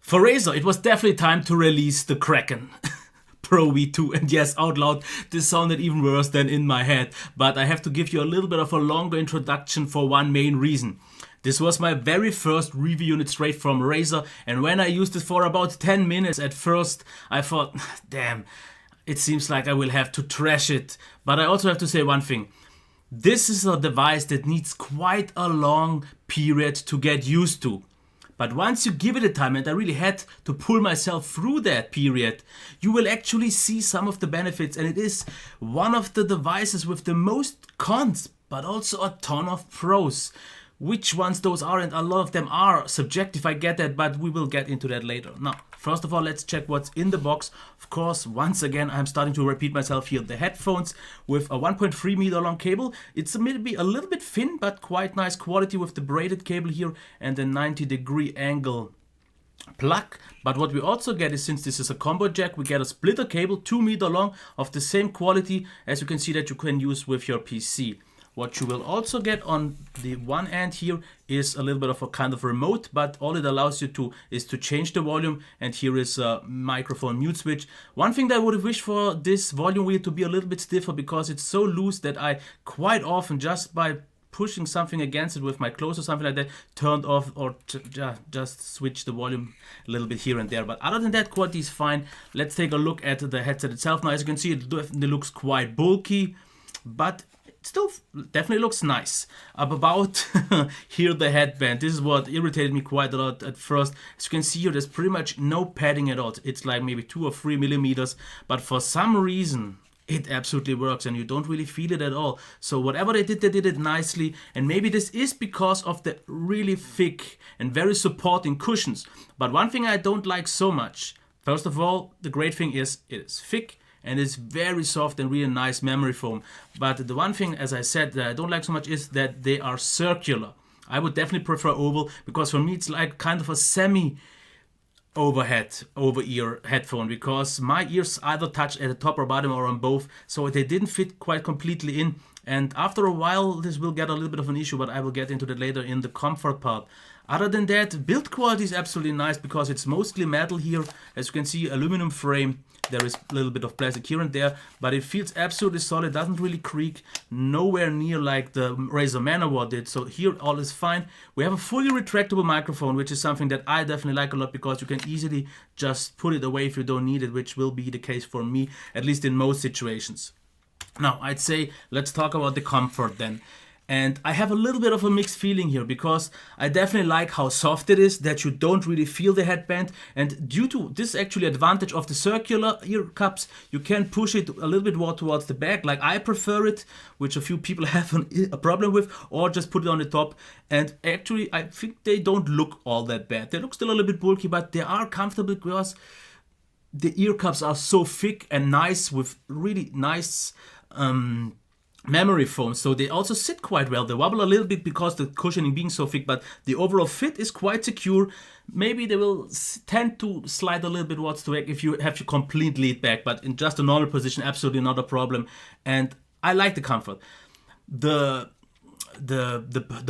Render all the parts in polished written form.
For Razer, it was definitely time to release the Kraken Pro V2, and yes, out loud, this sounded even worse than in my head, but I have to give you a little bit of a longer introduction for one main reason. This was my very first review unit straight from Razer, and when I used it for about 10 minutes at first, I thought, damn, it seems like I will have to trash it. But I also have to say one thing. This is a device that needs quite a long period to get used to. But once you give it a time, and I really had to pull myself through that period, you will actually see some of the benefits. And it is one of the devices with the most cons, but also a ton of pros. Which ones those are, and a lot of them are subjective, I get that, but we will get into that later. Now, first of all, let's check what's in the box. Of course, once again, I'm starting to repeat myself here. The headphones with a 1.3 meter long cable. It's maybe a little bit thin, but quite nice quality with the braided cable here and the 90-degree angle plug. But what we also get is, since this is a combo jack, we get a splitter cable 2 meter long of the same quality as you can see that you can use with your PC. What you will also get on the one end here is a little bit of a kind of remote, but all it allows you to is to change the volume, and here is a microphone mute switch. One thing that I would have wished for this volume wheel to be a little bit stiffer, because it's so loose that I quite often, just by pushing something against it with my clothes or something like that, turned off or just switch the volume a little bit here and there. But other than that, quality is fine. Let's take a look at the headset itself. Now, as you can see, it definitely looks quite bulky, but still definitely looks nice. Up about here, the headband. This is what irritated me quite a lot at first. As you can see here, there's pretty much no padding at all. It's like maybe 2 or 3 millimeters, but for some reason it absolutely works and you don't really feel it at all. So whatever they did it nicely, and maybe this is because of the really thick and very supporting cushions. But one thing I don't like so much, first of all, the great thing is it is thick and it's very soft and really nice memory foam. But the one thing, as I said, that I don't like so much is that they are circular. I would definitely prefer oval, because for me it's like kind of a semi overhead over ear headphone, because my ears either touch at the top or bottom or on both, so they didn't fit quite completely in. And after a while this will get a little bit of an issue, but I will get into that later in the comfort part. Other than that, build quality is absolutely nice because it's mostly metal here. As you can see, aluminum frame. There is a little bit of plastic here and there, but it feels absolutely solid, doesn't really creak, nowhere near like the Razer Manowar did. So here all is fine. We have a fully retractable microphone, which is something that I definitely like a lot, because you can easily just put it away if you don't need it, which will be the case for me, at least in most situations. Now, I'd say let's talk about the comfort then. And I have a little bit of a mixed feeling here, because I definitely like how soft it is, that you don't really feel the headband. And due to this actually advantage of the circular ear cups, you can push it a little bit more towards the back, like I prefer it, which a few people have a problem with, or just put it on the top. And actually, I think they don't look all that bad. They look still a little bit bulky, but they are comfortable, because the ear cups are so thick and nice with really nice memory foam, so they also sit quite well. They wobble a little bit because the cushioning being so thick, but the overall fit is quite secure. Maybe they will tend to slide a little bit towards the back if you have to complete lead back, but in just a normal position, absolutely not a problem. And I like the comfort. The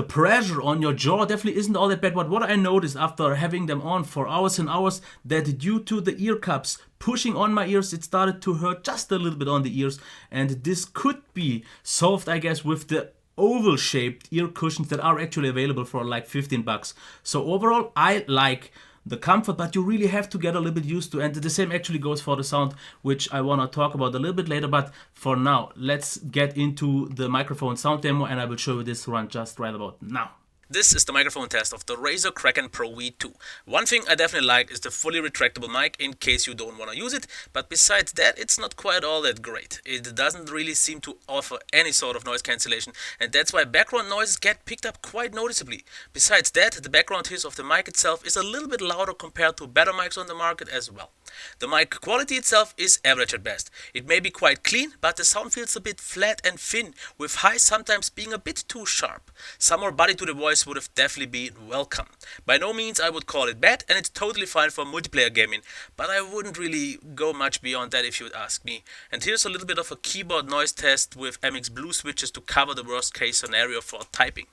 pressure on your jaw definitely isn't all that bad, but what I noticed after having them on for hours and hours, that due to the ear cups pushing on my ears, it started to hurt just a little bit on the ears. And this could be solved, I guess, with the oval shaped ear cushions that are actually available for like $15. So overall, I like the comfort, but you really have to get a little bit used to. And the same actually goes for the sound, which I want to talk about a little bit later. But for now, let's get into the microphone sound demo, and I will show you this run just right about now. This is the microphone test of the Razer Kraken Pro V2. One thing I definitely like is the fully retractable mic, in case you don't want to use it, but besides that, it's not quite all that great. It doesn't really seem to offer any sort of noise cancellation, and that's why background noises get picked up quite noticeably. Besides that, the background hiss of the mic itself is a little bit louder compared to better mics on the market as well. The mic quality itself is average at best. It may be quite clean, but the sound feels a bit flat and thin, with highs sometimes being a bit too sharp. Some more body to the voice would have definitely been welcome. By no means I would call it bad, and it's totally fine for multiplayer gaming, but I wouldn't really go much beyond that if you would ask me. And here's a little bit of a keyboard noise test with MX Blue switches to cover the worst case scenario for typing.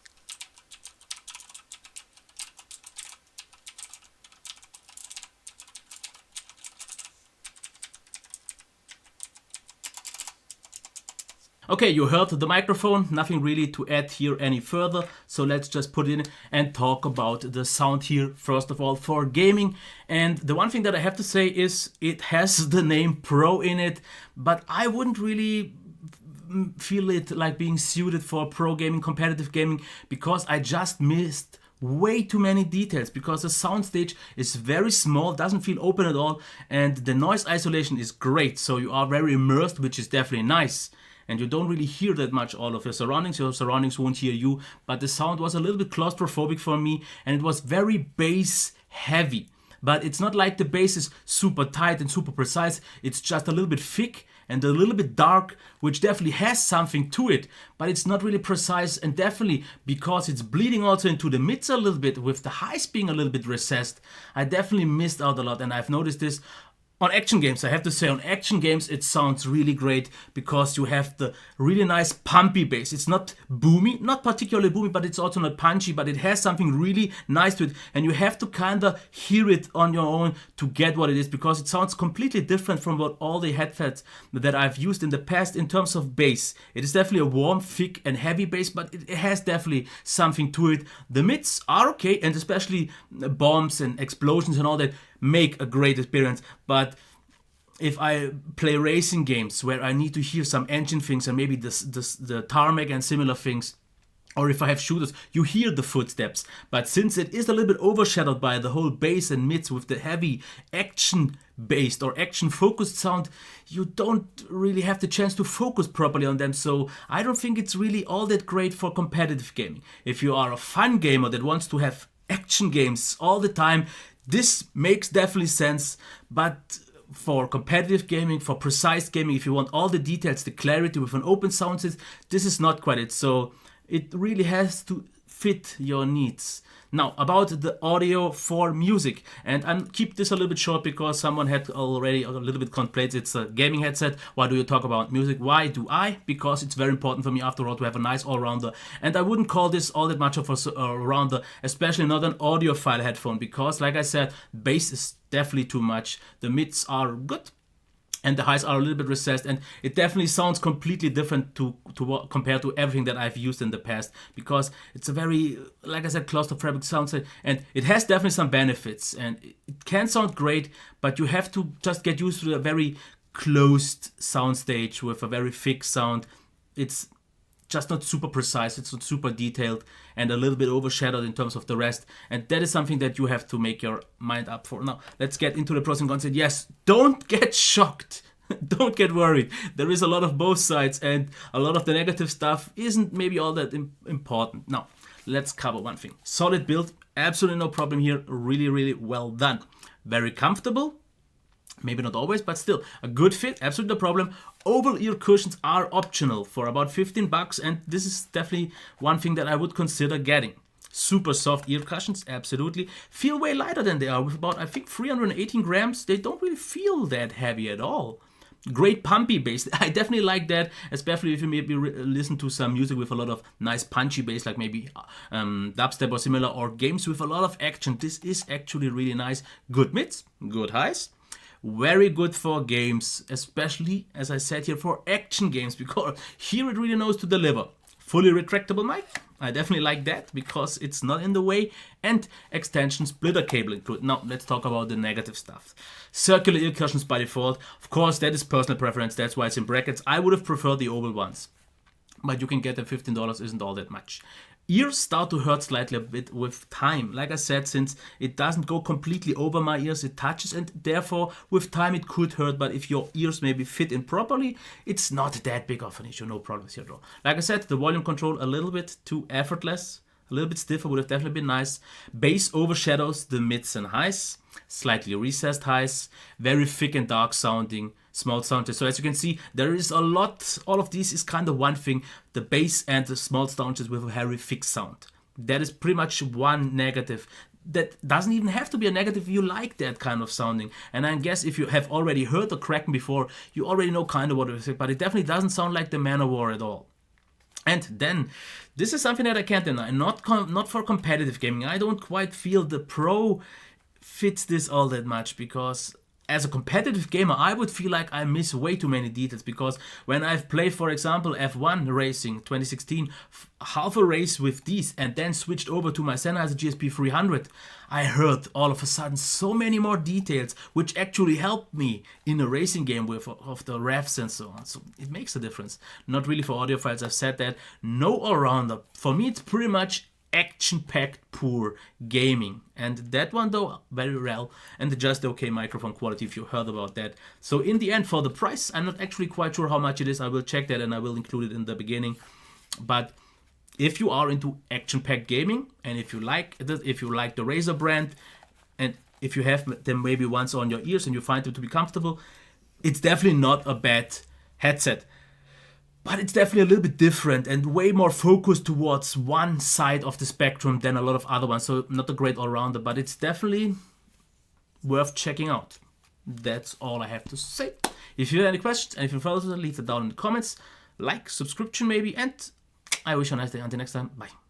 Okay, you heard the microphone, nothing really to add here any further, so let's just put it in and talk about the sound here, first of all, for gaming. And the one thing that I have to say is it has the name Pro in it, but I wouldn't really feel it like being suited for pro gaming, competitive gaming, because I just missed way too many details, because the soundstage is very small, doesn't feel open at all, and the noise isolation is great, so you are very immersed, which is definitely nice. And you don't really hear that much all of your surroundings won't hear you, but the sound was a little bit claustrophobic for me, and it was very bass heavy. But it's not like the bass is super tight and super precise, it's just a little bit thick and a little bit dark, which definitely has something to it, but it's not really precise, and definitely because it's bleeding also into the mids a little bit, with the highs being a little bit recessed, I definitely missed out a lot, and I've noticed this on action games. I have to say, on action games it sounds really great because you have the really nice pumpy bass. It's not boomy, not particularly boomy, but it's also not punchy, but it has something really nice to it, and you have to kind of hear it on your own to get what it is, because it sounds completely different from what all the headsets that I've used in the past in terms of bass. It is definitely a warm, thick and heavy bass, but it has definitely something to it. The mids are okay, and especially bombs and explosions and all that make a great experience, but if I play racing games where I need to hear some engine things and maybe the tarmac and similar things, or if I have shooters, you hear the footsteps, but since it is a little bit overshadowed by the whole bass and mids with the heavy action based or action focused sound, you don't really have the chance to focus properly on them, so I don't think it's really all that great for competitive gaming. If you are a fun gamer that wants to have action games all the time, this makes definitely sense, but for competitive gaming, for precise gaming, if you want all the details, the clarity with an open sound system, this is not quite it. So it really has to fit your needs. Now, about the audio for music, and I keep this a little bit short because someone had already a little bit complaints. It's a gaming headset. Why do you talk about music? Why do I? Because it's very important for me, after all, to have a nice all-rounder. And I wouldn't call this all that much of a all-rounder, especially not an audiophile headphone, because, like I said, bass is definitely too much. The mids are good, and the highs are a little bit recessed, and it definitely sounds completely different to compared to everything that I've used in the past, because it's a very, like I said, claustrophobic sound set, and it has definitely some benefits, and it can sound great, but you have to just get used to a very closed sound stage with a very thick sound. It's just not super precise, it's not super detailed, and a little bit overshadowed in terms of the rest, and that is something that you have to make your mind up for. Now, let's get into the pros and cons. And yes, don't get shocked. Don't get worried. There is a lot of both sides, and a lot of the negative stuff isn't maybe all that important. Now, let's cover one thing. Solid build, absolutely no problem here. Really, really well done. Very comfortable. Maybe not always, but still a good fit, absolutely no problem. Oval ear cushions are optional for about $15, and this is definitely one thing that I would consider getting. Super soft ear cushions, absolutely. Feel way lighter than they are, with about, I think, 318 grams. They don't really feel that heavy at all. Great pumpy bass. I definitely like that, especially if you maybe listen to some music with a lot of nice punchy bass, like maybe dubstep or similar, or games with a lot of action. This is actually really nice. Good mids, good highs. Very good for games, especially, as I said here, for action games, because here it really knows to deliver. Fully retractable mic, I definitely like that because it's not in the way, and extension splitter cable included. Now, let's talk about the negative stuff. Circular ear cushions by default, of course, that is personal preference, that's why it's in brackets. I would have preferred the oval ones, but you can get them. $15 isn't all that much. Ears start to hurt slightly a bit with time. Like I said, since it doesn't go completely over my ears, it touches, and therefore with time it could hurt, but if your ears maybe fit in properly, it's not that big of an issue, no problems here at all. Like I said, the volume control a little bit too effortless, a little bit stiffer would have definitely been nice. Bass overshadows the mids and highs, slightly recessed highs, very thick and dark sounding, small sounders. So as you can see, there is a lot. All of these is kind of one thing, the bass and the small sounders with a very thick sound. That is pretty much one negative. That doesn't even have to be a negative if you like that kind of sounding. And I guess if you have already heard the Kraken before, you already know kind of what it is, but it definitely doesn't sound like the Man of War at all. And then, this is something that I can't deny, not for competitive gaming. I don't quite feel the Pro fits this all that much, because as a competitive gamer, I would feel like I miss way too many details, because when I've played, for example, F1 Racing 2016, half a race with these, and then switched over to my Sennheiser GSP 300, I heard all of a sudden so many more details, which actually helped me in a racing game with of the revs and so on. So it makes a difference. Not really for audiophiles, I've said that. No all-rounder. For me, it's pretty much action-packed poor gaming, and that one though very well, and just okay microphone quality if you heard about that. So in the end, for the price, I'm not actually quite sure how much it is. I will check that and I will include it in the beginning. But if you are into action-packed gaming, and if you like the Razer brand, and if you have them maybe once on your ears and you find them to be comfortable, it's definitely not a bad headset. But it's definitely a little bit different and way more focused towards one side of the spectrum than a lot of other ones. So not a great all-rounder, but it's definitely worth checking out. That's all I have to say. If you have any questions and if you follow us, leave it down in the comments. Like, subscription maybe, and I wish you a nice day. Until next time, bye.